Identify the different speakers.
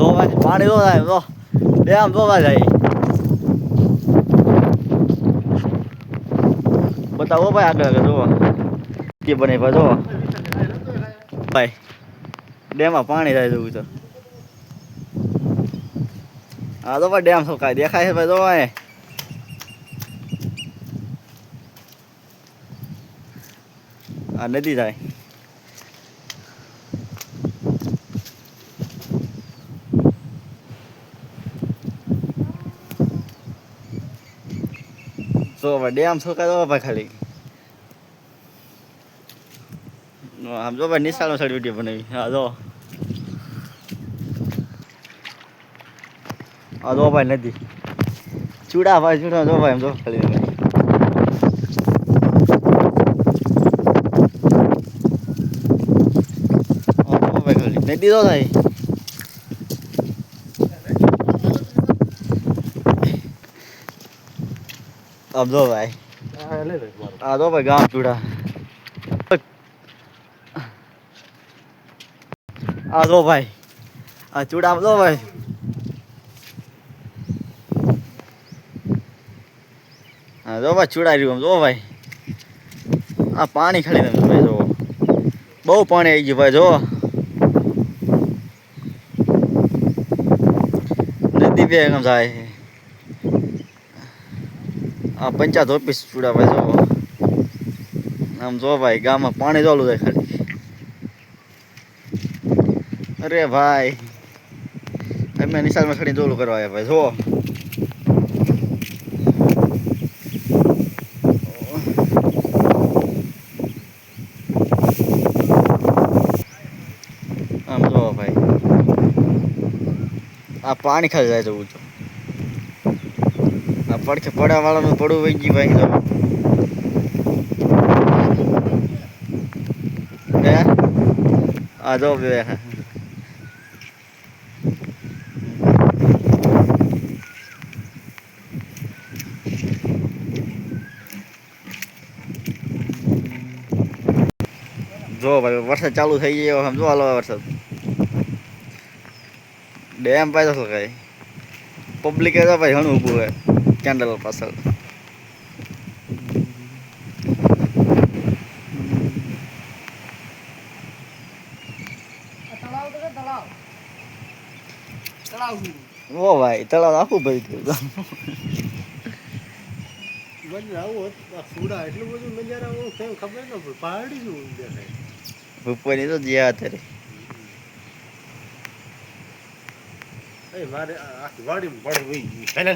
Speaker 1: જોવા પાણી જો થાય તો ડેમ જોવા જાય બતાવો ભાઈ આગળ આગળ જોવા કે બને ભાઈ જોવા ભાઈ ડેમમાં પાણી થાય જવું તો હા તો ભાઈ ડેમ શું કાંઈ દેખાય છે ભાઈ જોવા આ નદી થાય જો ભાઈ ડેમ શું કાંઈ ભાઈ ખાલી આમ જો ભાઈ નિશાળનો સાઈડ વિડીયો બનાવી હા જો હા જો ભાઈ નદી ચૂડા ભાઈ ચૂડા જો ભાઈ એમ જો ખાલી નદી તો થાય આમ જો ભાઈ આ જો ભાઈ ગામ ચૂડા આ જો ભાઈ આ ચૂડા આમ જો ભાઈ હા જો ભાઈ ચૂડા રહ્યું આમ જો ભાઈ આ પાણી ખાલી તમે ભાઈ જો બહુ પાણી આવી ગયું ભાઈ જો નદી બે એમ જાય આ પંચાયત ઓફિસ ચૂડા ભાઈ જો આમ જો ભાઈ ગામમાં પાણી ચાલુ થાય ખાલી અરે ભાઈ અમે નિશાળમાં ખડી જોલું કરવા આવ્યા ભાઈ જો આમ જો ભાઈ આ પાણી ખાલી જાય જવું તો આ પડખે પડવા વાળાનું પડવું વહી ગયું ભાઈ હે આ જો બે જો ભાઈ વરસાદ ચાલુ થઈ ગયો સમજો હાલો વરસાદ ડેમ પાછળ શું કઈ પબ્લિક તો ભાઈ ઘણું ઊભું હોય કેન્ડલ પાછળ ઓ ભાઈ તળાવ આખું ભરી ગયું
Speaker 2: એટલું બધું નજારા ખબર ન પડે પહાડી શું દેખાય
Speaker 1: ઉપરની તો જ્યાં અત્યારે
Speaker 2: મારે આખી વાડીમાં પડવું